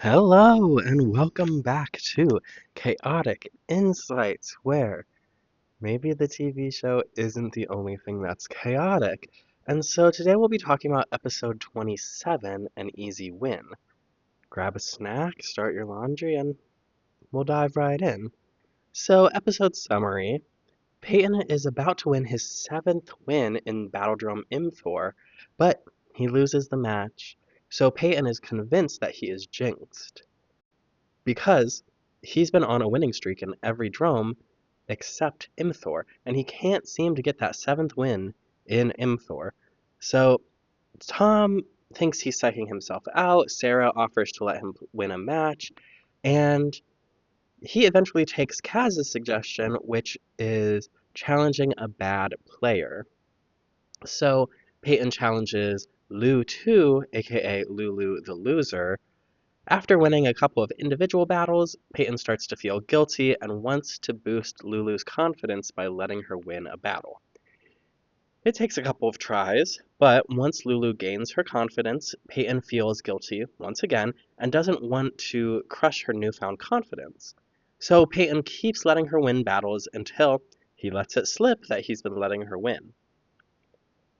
Hello, and welcome back to Chaotic Insights, where maybe the TV show isn't the only thing that's chaotic. And so today we'll be talking about episode 27, An Easy Win. Grab a snack, start your laundry, and we'll dive right in. So, episode summary. Peyton is about to win his 7th win in Battledrome M4, but he loses the match. So Peyton is convinced that he is jinxed, because he's been on a winning streak in every drome except Imthor, and he can't seem to get that 7th win in Imthor. So Tom thinks he's psyching himself out. Sarah offers to let him win a match, and he eventually takes Kaz's suggestion, which is challenging a bad player. So Peyton challenges Lou 2, aka Lulu the Loser. After winning a couple of individual battles, Peyton starts to feel guilty and wants to boost Lulu's confidence by letting her win a battle. It takes a couple of tries, but once Lulu gains her confidence, Peyton feels guilty once again and doesn't want to crush her newfound confidence. So Peyton keeps letting her win battles until he lets it slip that he's been letting her win.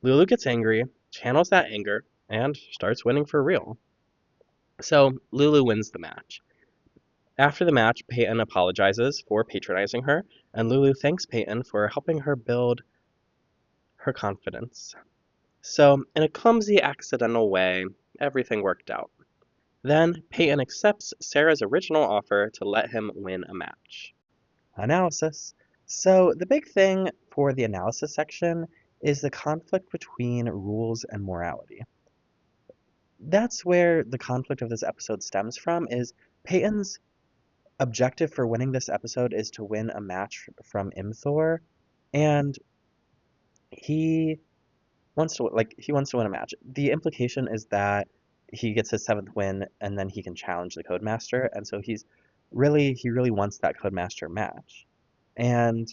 Lulu gets angry, channels that anger, and starts winning for real. So Lulu wins the match. After the match, Peyton apologizes for patronizing her, and Lulu thanks Peyton for helping her build her confidence. So, in a clumsy, accidental way, everything worked out. Then, Peyton accepts Sarah's original offer to let him win a match. Analysis. So, the big thing for the analysis section is the conflict between rules and morality. That's where the conflict of this episode stems from, is Peyton's objective for winning this episode is to win a match from Imthor, and he he wants to win a match. The implication is that he gets his 7th win and then he can challenge the Codemaster, and so he really wants that Codemaster match. And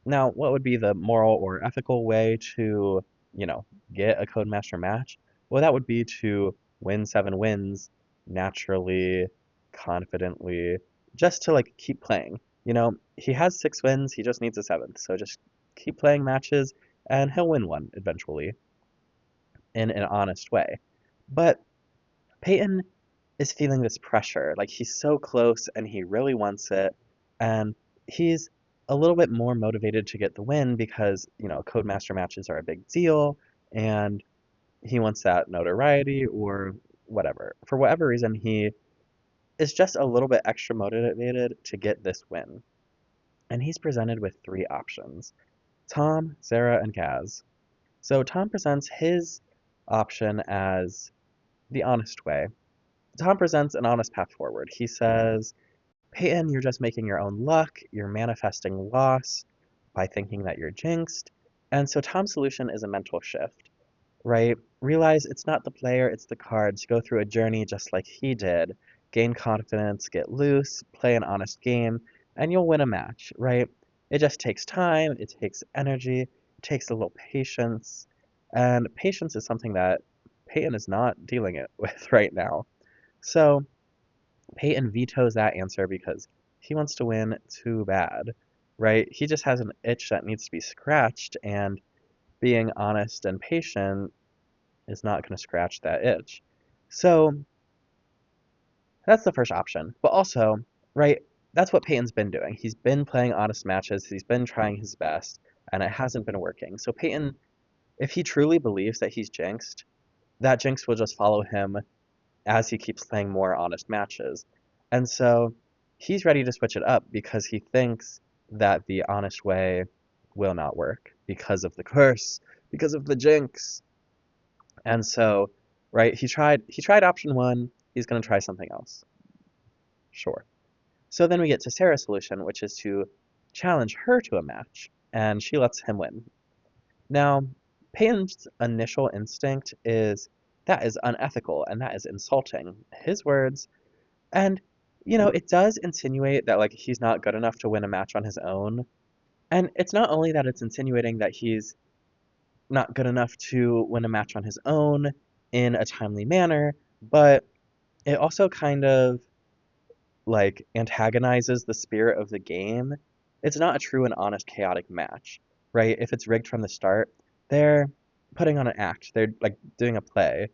now, what would be the moral or ethical way to, you know, get a Codemaster match? Well, that would be to win 7 wins naturally, confidently, just to like keep playing. He has 6 wins, he just needs a 7th. So just keep playing matches and he'll win one eventually in an honest way. But Peyton is feeling this pressure. Like he's so close and he really wants it. And he's a little bit more motivated to get the win because, Codemaster matches are a big deal and he wants that notoriety or whatever. For whatever reason, he is just a little bit extra motivated to get this win. And he's presented with 3 options: Tom, Sarah, and Kaz. So Tom presents his option as the honest way. Tom presents an honest path forward. He says, Peyton, you're just making your own luck. You're manifesting loss by thinking that you're jinxed. And so Tom's solution is a mental shift, right? Realize it's not the player, it's the cards. Go through a journey just like he did. Gain confidence, get loose, play an honest game, and you'll win a match, right? It just takes time, it takes energy, it takes a little patience. And patience is something that Peyton is not dealing it with right now. So Peyton vetoes that answer because he wants to win too bad, right? He just has an itch that needs to be scratched, and being honest and patient is not going to scratch that itch. So that's the first option. But also, right, that's what Peyton's been doing. He's been playing honest matches, he's been trying his best, and it hasn't been working. So Peyton, if he truly believes that he's jinxed, that jinx will just follow him as he keeps playing more honest matches. And so he's ready to switch it up because he thinks that the honest way will not work because of the curse, because of the jinx. And so, right, he tried option 1, he's going to try something else. Sure. So then we get to Sarah's solution, which is to challenge her to a match, and she lets him win. Now, Peyton's initial instinct is that is unethical and that is insulting. His words. And, it does insinuate that, like, he's not good enough to win a match on his own. And it's not only that it's insinuating that he's not good enough to win a match on his own in a timely manner, but it also kind of like antagonizes the spirit of the game. It's not a true and honest chaotic match, right? If it's rigged from the start, they're putting on an act. They're like doing a play.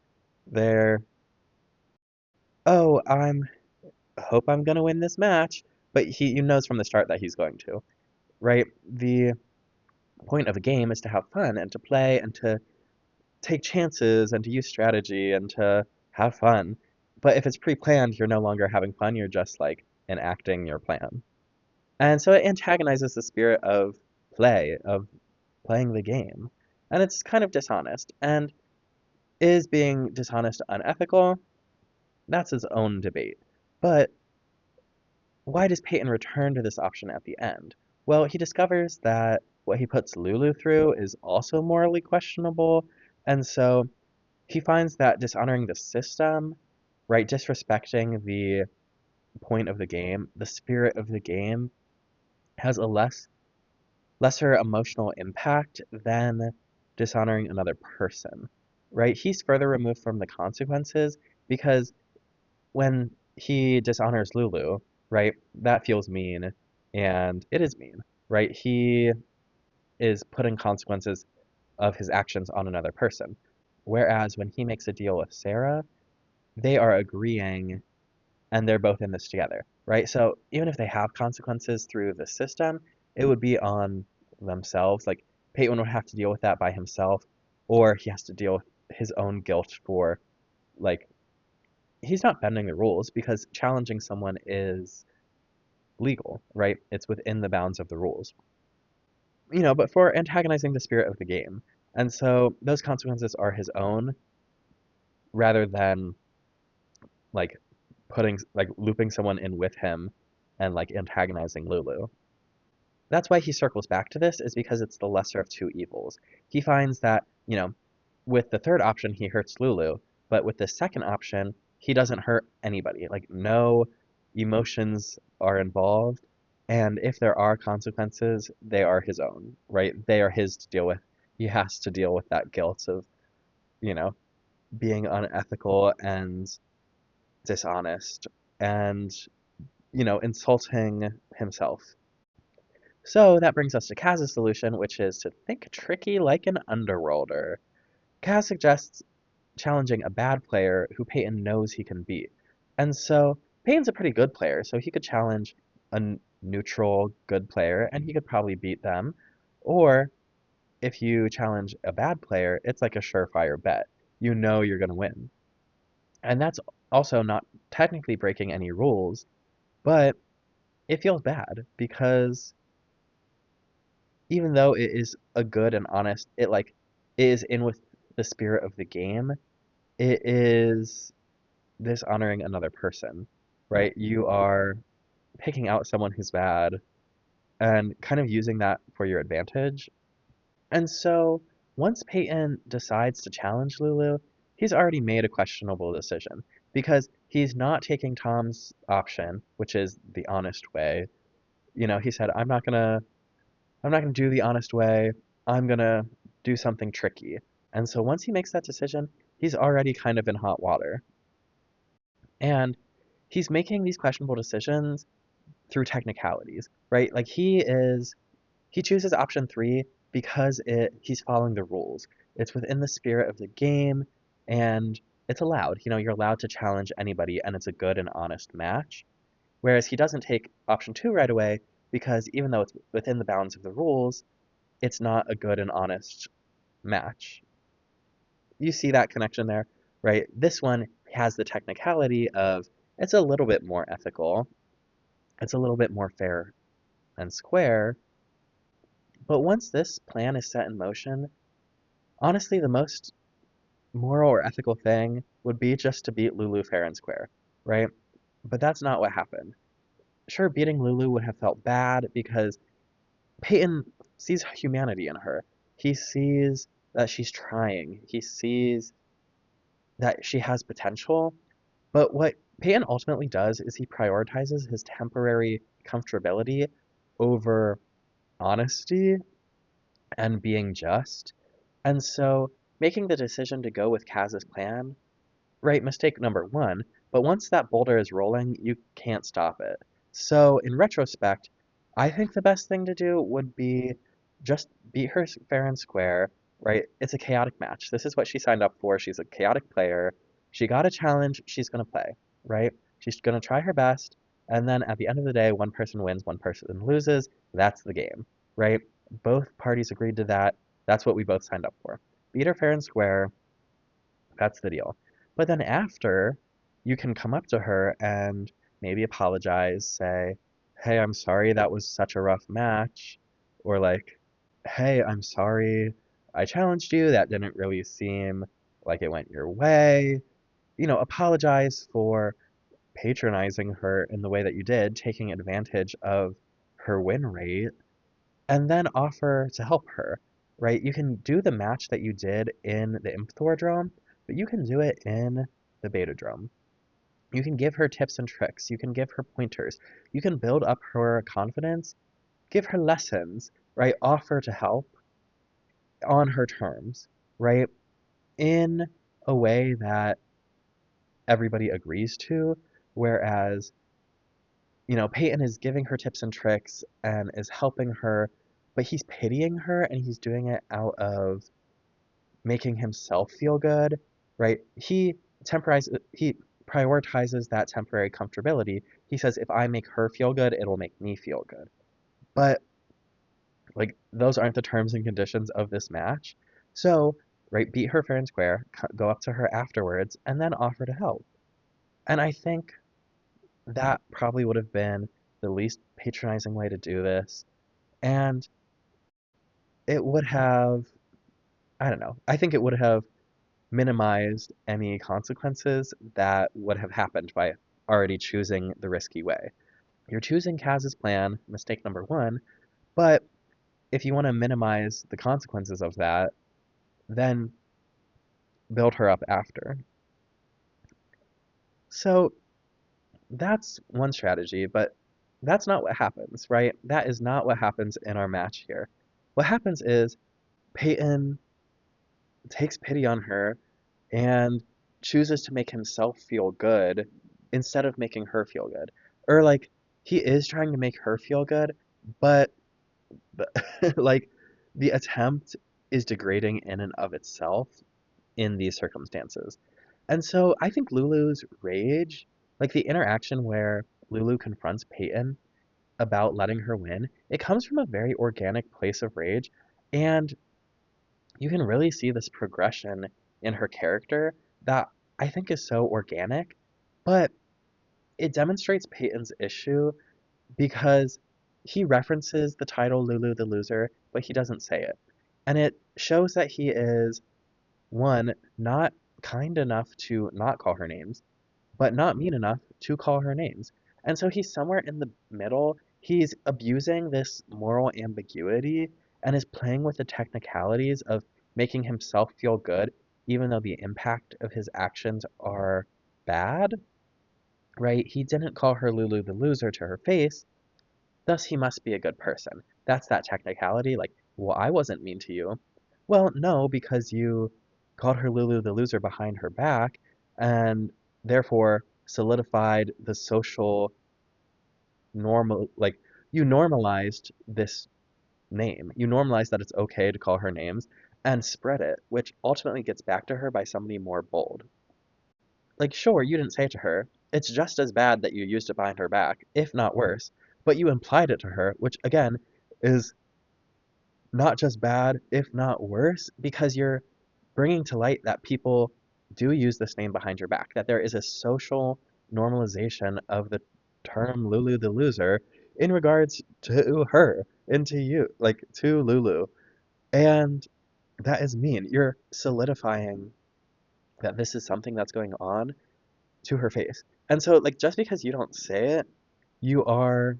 They're, oh, hope I'm gonna win this match, but he knows from the start that he's going to, right? The point of a game is to have fun and to play and to take chances and to use strategy and to have fun. But if it's pre-planned, you're no longer having fun, you're just like enacting your plan. And so it antagonizes the spirit of play, of playing the game. And it's kind of dishonest. And is being dishonest unethical? That's his own debate. But why does Peyton return to this option at the end? Well, he discovers that what he puts Lulu through is also morally questionable, and so he finds that dishonoring the system, right, disrespecting the point of the game, the spirit of the game, has a lesser emotional impact than dishonoring another person, right? He's further removed from the consequences because when he dishonors Lulu, right, that feels mean, and it is mean, right? He is putting consequences of his actions on another person. Whereas when he makes a deal with Sarah, they are agreeing and they're both in this together, right? So even if they have consequences through the system, it would be on themselves. Like Peyton would have to deal with that by himself, or he has to deal with his own guilt for like he's not bending the rules because challenging someone is legal, right? It's within the bounds of the rules. But for antagonizing the spirit of the game. And so those consequences are his own rather than like looping someone in with him and like antagonizing Lulu. That's why he circles back to this is because it's the lesser of two evils. He finds that, with the third option he hurts Lulu, but with the second option he doesn't hurt anybody. Like no emotions are involved, and if there are consequences, they are his own, right? They are his to deal with. He has to deal with that guilt of, you know, being unethical and dishonest and, insulting himself. So that brings us to Kaz's solution, which is to think tricky like an underworlder. Kaz suggests challenging a bad player who Peyton knows he can beat. And so Peyton's a pretty good player, so he could challenge a neutral good player and he could probably beat them. Or if you challenge a bad player, it's like a surefire bet. You know you're going to win. And that's also not technically breaking any rules, but it feels bad because even though it is a good and honest, it like is in with the spirit of the game, it is dishonoring another person, right? You are picking out someone who's bad and kind of using that for your advantage. And so once Peyton decides to challenge Lulu, he's already made a questionable decision because he's not taking Tom's option, which is the honest way. He said, I'm not gonna do the honest way. I'm gonna do something tricky. And so once he makes that decision, he's already kind of in hot water. And he's making these questionable decisions through technicalities, right? Like he chooses option three because he's following the rules. It's within the spirit of the game and it's allowed. You're allowed to challenge anybody and it's a good and honest match. Whereas he doesn't take option two right away because even though it's within the bounds of the rules, it's not a good and honest match. You see that connection there, right? This one has the technicality of it's a little bit more ethical, it's a little bit more fair and square, but once this plan is set in motion, honestly, the most moral or ethical thing would be just to beat Lulu fair and square, right? But that's not what happened. Sure, beating Lulu would have felt bad because Peyton sees humanity in her. He sees that she's trying. He sees that she has potential. But what Peyton ultimately does is he prioritizes his temporary comfortability over honesty and being just. And so making the decision to go with Kaz's plan, right, mistake number one, But once that boulder is rolling, you can't stop it. So in retrospect, I think the best thing to do would be just beat her fair and square, right? It's a chaotic match. This is what she signed up for. She's a chaotic player. She got a challenge, she's going to play, right? She's going to try her best, and then at the end of the day, one person wins, one person loses. That's the game, right? Both parties agreed to that. That's what we both signed up for. Beat her fair and square. That's the deal. But then after, you can come up to her and maybe apologize, say, hey, I'm sorry that was such a rough match. Or like, hey, I'm sorry I challenged you. That didn't really seem like it went your way. Apologize for patronizing her in the way that you did, taking advantage of her win rate, and then offer to help her, right? You can do the match that you did in the Impthordrome, but you can do it in the Betadrome. You can give her tips and tricks. You can give her pointers. You can build up her confidence, give her lessons, right? Offer to help on her terms, right? In a way that everybody agrees to, whereas Peyton is giving her tips and tricks and is helping her, but he's pitying her and he's doing it out of making himself feel good, right? He prioritizes that temporary comfortability. He says, if I make her feel good, it'll make me feel good. But like those aren't the terms and conditions of this match. So, right, beat her fair and square, go up to her afterwards, and then offer to help. And I think that probably would have been the least patronizing way to do this. And it would have, I don't know, I think it would have minimized any consequences that would have happened by already choosing the risky way. You're choosing Kaz's plan, mistake number one, but if you want to minimize the consequences of that, then build her up after. So that's one strategy, but that's not what happens, right? That is not what happens in our match here. What happens is Peyton takes pity on her and chooses to make himself feel good instead of making her feel good. Or like he is trying to make her feel good, but like the attempt is degrading in and of itself in these circumstances. And so I think Lulu's rage, like the interaction where Lulu confronts Peyton about letting her win, it comes from a very organic place of rage. And you can really see this progression in her character that I think is so organic, but it demonstrates Peyton's issue because he references the title Lulu the Loser, but he doesn't say it. And it shows that he is, one, not kind enough to not call her names, but not mean enough to call her names. And so he's somewhere in the middle. He's abusing this moral ambiguity and is playing with the technicalities of making himself feel good, even though the impact of his actions are bad, right? He didn't call her Lulu the loser to her face, thus he must be a good person. That's that technicality, like, well, I wasn't mean to you. Well, no, because you called her Lulu the loser behind her back, and therefore solidified the social normal, like, you normalized this name. You normalized that it's okay to call her names and spread it, which ultimately gets back to her by somebody more bold. Like, sure, you didn't say it to her. It's just as bad that you used it behind her back, if not worse, but you implied it to her, which again is not just bad, if not worse, because you're bringing to light that people do use this name behind your back, that there is a social normalization of the term Lulu the loser in regards to her and to you, like to Lulu. And that is mean. You're solidifying that this is something that's going on to her face. And so, like, just because you don't say it, you are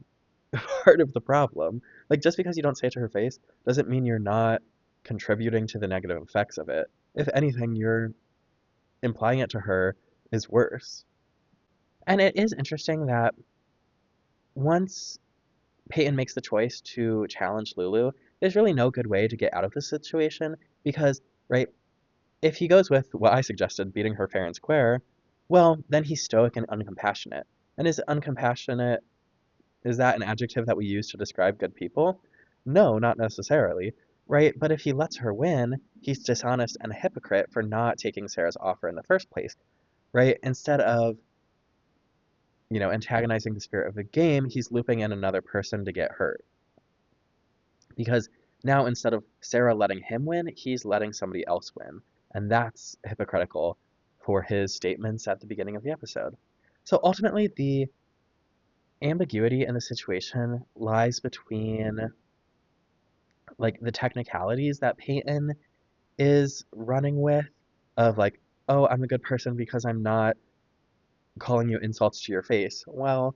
part of the problem. Like, just because you don't say it to her face doesn't mean you're not contributing to the negative effects of it. If anything, you're implying it to her is worse. And it is interesting that once Peyton makes the choice to challenge Lulu, there's really no good way to get out of this situation because, right, if he goes with what I suggested, beating her fair and square, Well, then he's stoic and uncompassionate. And is uncompassionate, is that an adjective that we use to describe good people? No, not necessarily, right? But if he lets her win, he's dishonest and a hypocrite for not taking Sarah's offer in the first place, right? Instead of, antagonizing the spirit of the game, he's looping in another person to get hurt. Because now instead of Sarah letting him win, he's letting somebody else win. And that's hypocritical for his statements at the beginning of the episode. So ultimately, the ambiguity in the situation lies between like the technicalities that Peyton is running with of like, oh, I'm a good person because I'm not calling you insults to your face. Well,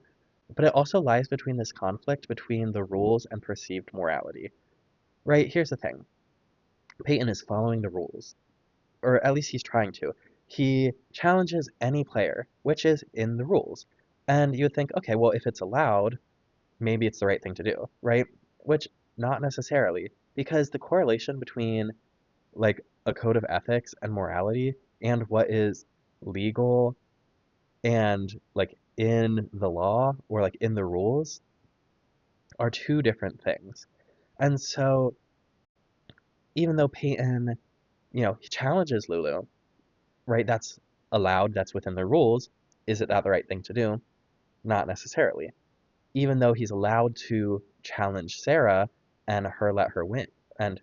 but it also lies between this conflict between the rules and perceived morality. Right? Here's the thing. Peyton is following the rules, or at least he's trying to. He challenges any player, which is in the rules. And you would think, okay, well, if it's allowed, maybe it's the right thing to do, right? Which not necessarily, because the correlation between like a code of ethics and morality and what is legal and like in the law or like in the rules are two different things. And so even though Peyton, he challenges Lulu, right? That's allowed, that's within the rules. Is it that the right thing to do? Not necessarily. Even though he's allowed to challenge Sarah and her let her win and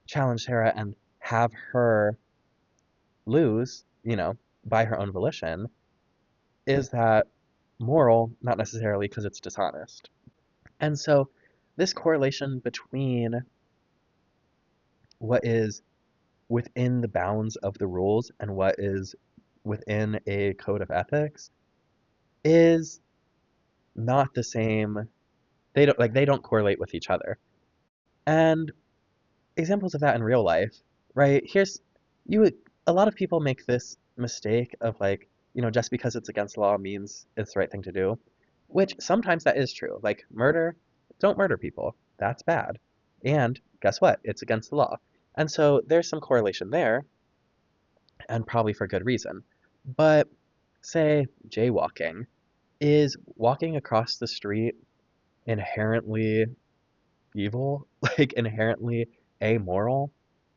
challenge Sarah and have her lose, by her own volition, is that moral? Not necessarily because it's dishonest. And so this correlation between what is within the bounds of the rules and what is within a code of ethics is not the same. They don't correlate with each other. And examples of that in real life, right? Here's you would a lot of people make this mistake of like, just because it's against the law means it's the right thing to do, which sometimes that is true. Like murder, don't murder people. That's bad. And guess what? It's against the law. And so there's some correlation there, and probably for good reason. But say jaywalking, is walking across the street inherently evil, like inherently amoral?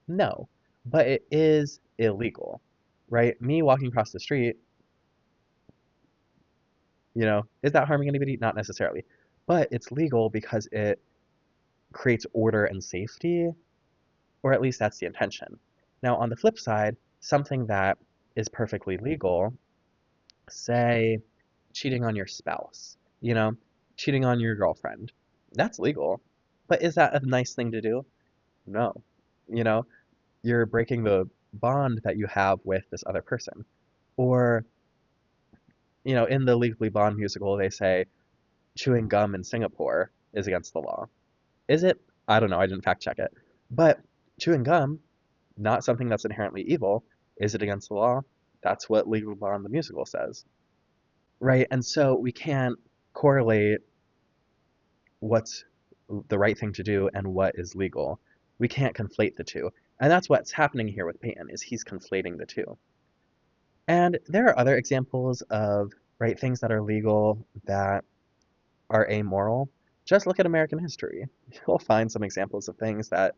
No, but it is illegal, right? Me walking across the street, is that harming anybody? Not necessarily. But it's legal because it creates order and safety, or at least that's the intention. Now, on the flip side, something that is perfectly legal, say cheating on your spouse, cheating on your girlfriend, that's legal. But is that a nice thing to do? No. You know, you're breaking the bond that you have with this other person. Or, in the Legally Blonde musical, they say chewing gum in Singapore is against the law. Is it? I don't know. I didn't fact check it. But chewing gum, not something that's inherently evil. Is it against the law? That's what Legally Blonde the musical says. Right? And so we can't correlate what's the right thing to do and what is legal. We can't conflate the two. And that's what's happening here with Peyton, is he's conflating the two. And there are other examples of right things that are legal that are amoral. Just look at American history. You'll find some examples of things that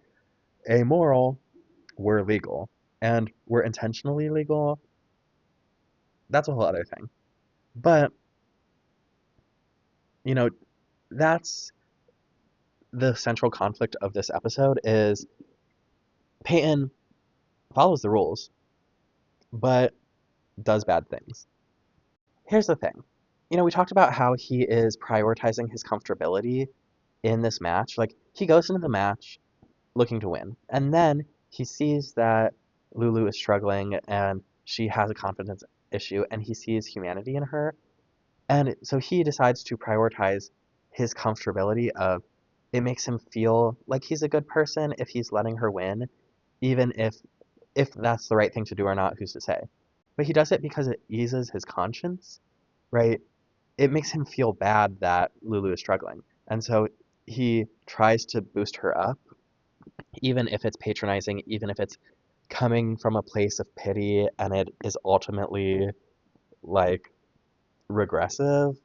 amoral were legal and were intentionally legal. That's a whole other thing. But, you know, that's the central conflict of this episode is Peyton follows the rules, but does bad things. Here's the thing. We talked about how he is prioritizing his comfortability in this match. Like, he goes into the match looking to win, and then he sees that Lulu is struggling and she has a confidence issue, and he sees humanity in her. And so he decides to prioritize his comfortability of it makes him feel like he's a good person if he's letting her win, even if that's the right thing to do or not, who's to say. But he does it because it eases his conscience, right? It makes him feel bad that Lulu is struggling. And so he tries to boost her up, even if it's patronizing, even if it's coming from a place of pity and it is ultimately like regressive.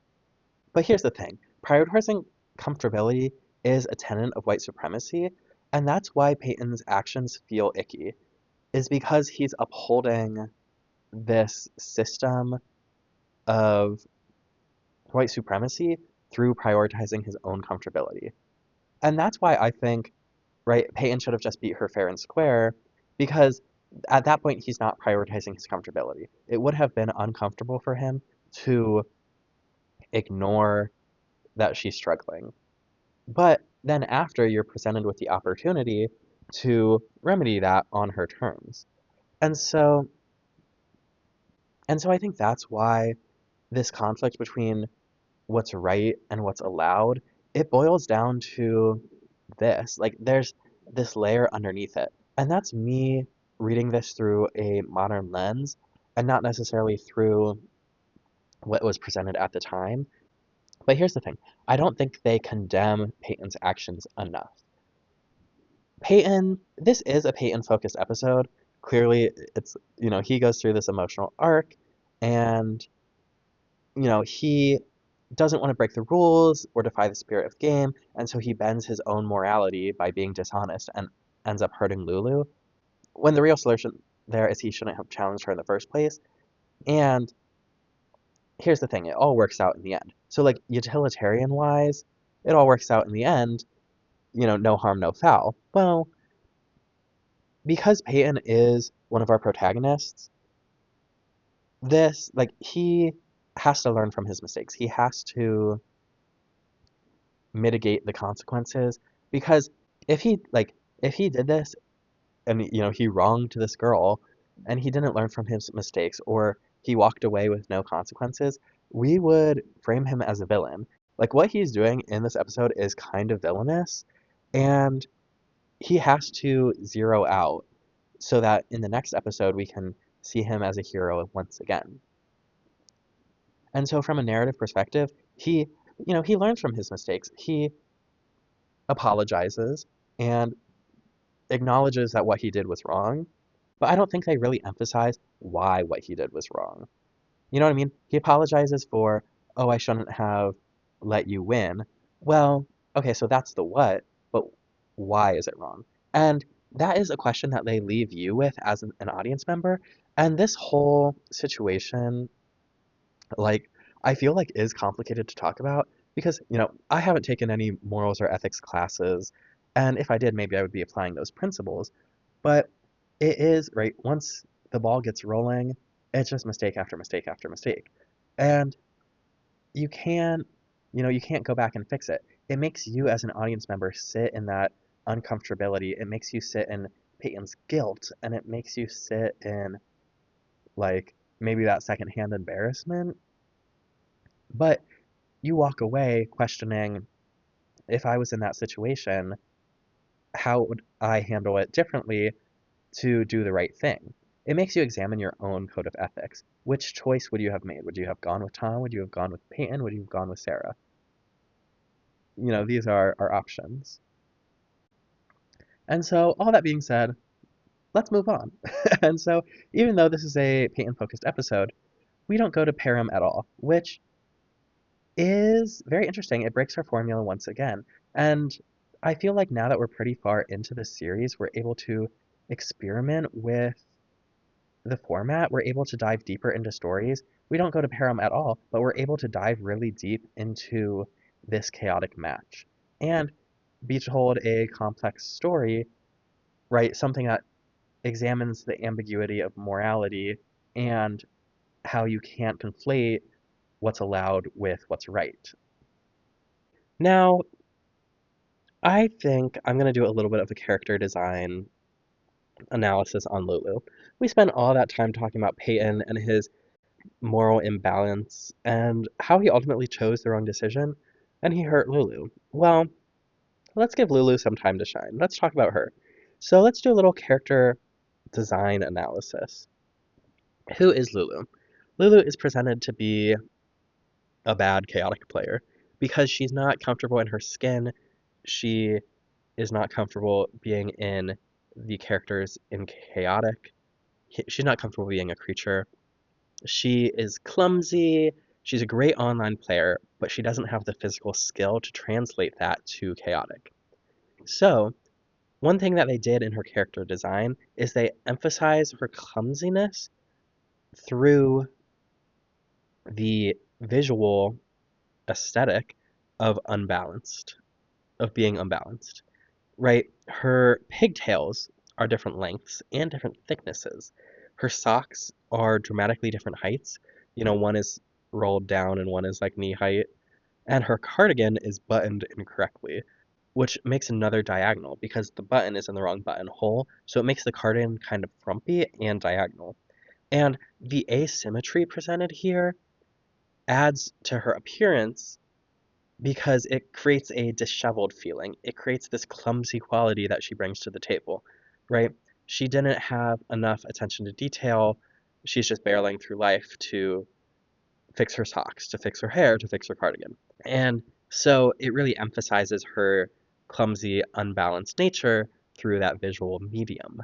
But here's the thing, prioritizing comfortability is a tenet of white supremacy, and that's why Peyton's actions feel icky, is because he's upholding this system of white supremacy through prioritizing his own comfortability. And that's why I think, right, Peyton should have just beat her fair and square, because at that point he's not prioritizing his comfortability. It would have been uncomfortable for him to ignore that she's struggling. But then after, you're presented with the opportunity to remedy that on her terms. And so and so I think that's why this conflict between what's right and what's allowed, it boils down to this. Like there's this layer underneath it. And that's me reading this through a modern lens and not necessarily through what was presented at the time. But here's the thing. I don't think they condemn Peyton's actions enough. Peyton, this is a Peyton focused episode. Clearly, it's, he goes through this emotional arc and, he doesn't want to break the rules or defy the spirit of game, and so he bends his own morality by being dishonest and ends up hurting Lulu. When the real solution there is he shouldn't have challenged her in the first place. And here's the thing, it all works out in the end. So, like, utilitarian wise, it all works out in the end, no harm, no foul. Well, because Peyton is one of our protagonists, he has to learn from his mistakes. He has to mitigate the consequences because if he did this and he wronged this girl and he didn't learn from his mistakes or he walked away with no consequences, we would frame him as a villain. Like what he's doing in this episode is kind of villainous and he has to zero out so that in the next episode we can see him as a hero once again. And so from a narrative perspective, he learns from his mistakes. He apologizes and acknowledges that what he did was wrong, but I don't think they really emphasize why what he did was wrong. You know what I mean? He apologizes for, oh, I shouldn't have let you win. Well, okay, so that's the what, but why is it wrong? And that is a question that they leave you with as an audience member. And this whole situation, like, I feel like is complicated to talk about because, I haven't taken any morals or ethics classes. And if I did, maybe I would be applying those principles. But it is, right, once the ball gets rolling, it's just mistake after mistake after mistake. And you can't, you can't go back and fix it. It makes you as an audience member sit in that uncomfortability. It makes you sit in Peyton's guilt and it makes you sit in like maybe that secondhand embarrassment. But you walk away questioning, if I was in that situation, how would I handle it differently to do the right thing? It makes you examine your own code of ethics. Which choice would you have made? Would you have gone with Tom? Would you have gone with Peyton? Would you have gone with Sarah? These are our options. And so, all that being said, let's move on. And so, even though this is a Peyton focused episode, we don't go to Param at all, which is very interesting. It breaks our formula once again. And I feel like now that we're pretty far into the series, we're able to experiment with the format. We're able to dive deeper into stories. We don't go to pair 'em at all, but we're able to dive really deep into this chaotic match and be told a complex story, right? Something that examines the ambiguity of morality and how you can't conflate what's allowed with what's right. Now, I think I'm going to do a little bit of a character design analysis on Lulu. We spent all that time talking about Peyton and his moral imbalance and how he ultimately chose the wrong decision and he hurt Lulu. Well, let's give Lulu some time to shine. Let's talk about her. So let's do a little character design analysis. Who is Lulu? Lulu is presented to be a bad, chaotic player because she's not comfortable in her skin. She is not comfortable being in the characters in chaotic. She's not comfortable being a creature. She is clumsy, she's a great online player, but she doesn't have the physical skill to translate that to chaotic. So, one thing that they did in her character design is they emphasize her clumsiness through the visual aesthetic of unbalanced, of being unbalanced, right? Her pigtails are different lengths and different thicknesses. Her socks are dramatically different heights. One is rolled down and one is like knee height. And her cardigan is buttoned incorrectly, which makes another diagonal because the button is in the wrong buttonhole. So it makes the cardigan kind of frumpy and diagonal. And the asymmetry presented here adds to her appearance because it creates a disheveled feeling. It creates this clumsy quality that she brings to the table, right? She didn't have enough attention to detail. She's just barreling through life to fix her socks, to fix her hair, to fix her cardigan. And so it really emphasizes her clumsy, unbalanced nature through that visual medium.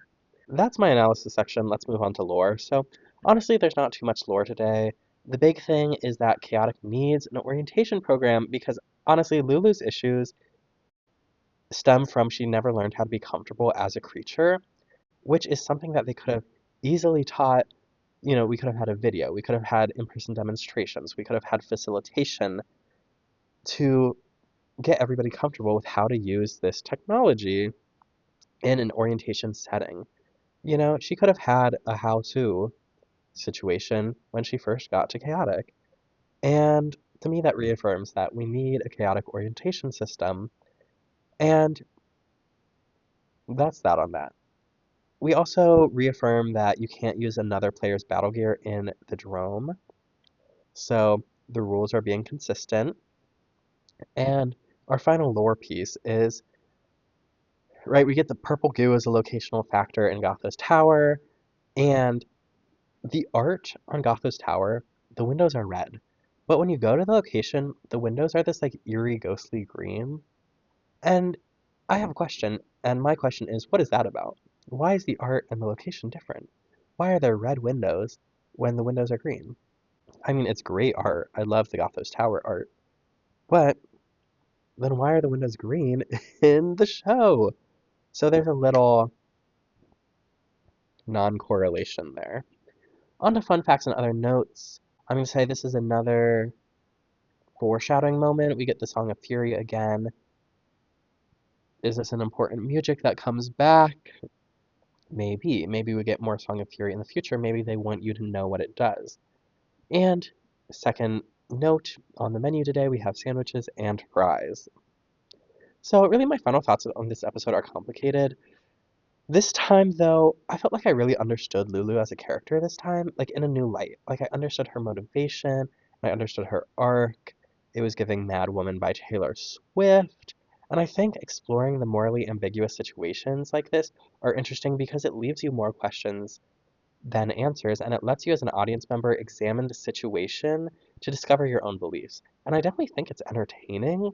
That's my analysis section. Let's move on to lore. So, honestly, there's not too much lore today. The big thing is that Chaotic needs an orientation program because, honestly, Lulu's issues stem from she never learned how to be comfortable as a creature, which is something that they could have easily taught. We could have had a video, we could have had in person demonstrations, we could have had facilitation to get everybody comfortable with how to use this technology in an orientation setting. She could have had a how to situation when she first got to Chaotic. And to me, that reaffirms that we need a chaotic orientation system. And that's that on that. We also reaffirm that you can't use another player's battle gear in the drome. So the rules are being consistent. And our final lore piece is, right, we get the purple goo as a locational factor in Gotha's tower. And the art on Gotha's tower, the windows are red. But when you go to the location, the windows are this like eerie, ghostly green. And I have a question, and my question is, what is that about? Why is the art and the location different? Why are there red windows when the windows are green? I mean, it's great art. I love the Gothos Tower art. But then why are the windows green in the show? So there's a little non-correlation there. On to fun facts and other notes. I'm going to say this is another foreshadowing moment. We get the Song of Fury again. Is this an important music that comes back? Maybe. Maybe we get more Song of Fury in the future. Maybe they want you to know what it does. And second note, on the menu today we have sandwiches and fries. So really my final thoughts on this episode are complicated. This time though, I felt like I really understood Lulu as a character this time, like in a new light. Like I understood her motivation, I understood her arc. It was giving Mad Woman by Taylor Swift. And I think exploring the morally ambiguous situations like this are interesting because it leaves you more questions than answers, and it lets you as an audience member examine the situation to discover your own beliefs. And I definitely think it's entertaining,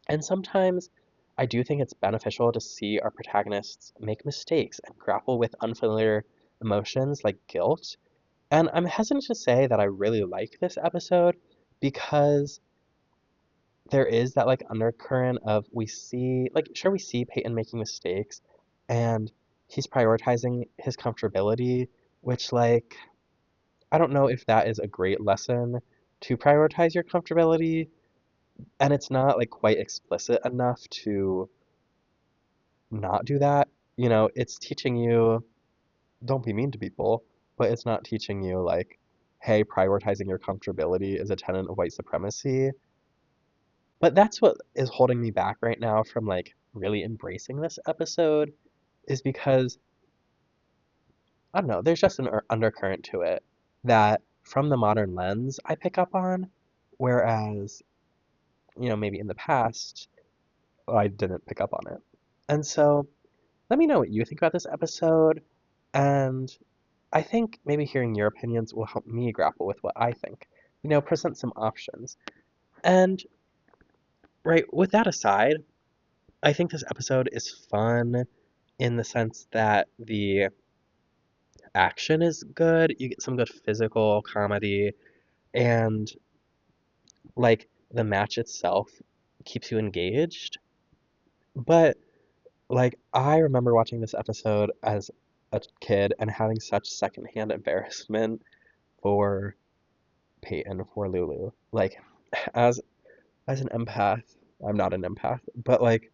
and sometimes I do think it's beneficial to see our protagonists make mistakes and grapple with unfamiliar emotions like guilt. And I'm hesitant to say that I really like this episode because there is that like undercurrent of we see like sure we see Peyton making mistakes and he's prioritizing his comfortability, which like I don't know if that is a great lesson to prioritize your comfortability, and it's not like quite explicit enough to not do that. It's teaching you don't be mean to people, but it's not teaching you like, hey, prioritizing your comfortability is a tenet of white supremacy. But that's what is holding me back right now from like really embracing this episode is because I don't know, there's just an undercurrent to it that from the modern lens I pick up on, whereas, maybe in the past I didn't pick up on it. And so let me know what you think about this episode, and I think maybe hearing your opinions will help me grapple with what I think. Present some options. And right, with that aside, I think this episode is fun in the sense that the action is good, you get some good physical comedy, and like the match itself keeps you engaged. But like I remember watching this episode as a kid and having such secondhand embarrassment for Peyton, for Lulu. Like as as an empath, I'm not an empath, but like,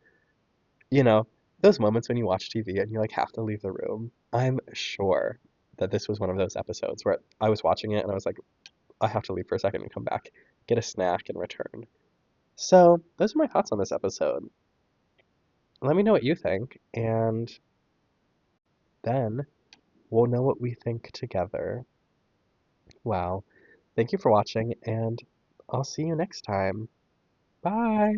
you know, those moments when you watch TV and you like have to leave the room. I'm sure that this was one of those episodes where I was watching it and I was like, I have to leave for a second and come back, get a snack and return. So, those are my thoughts on this episode. Let me know what you think, and then we'll know what we think together. Wow. Thank you for watching, and I'll see you next time. Bye!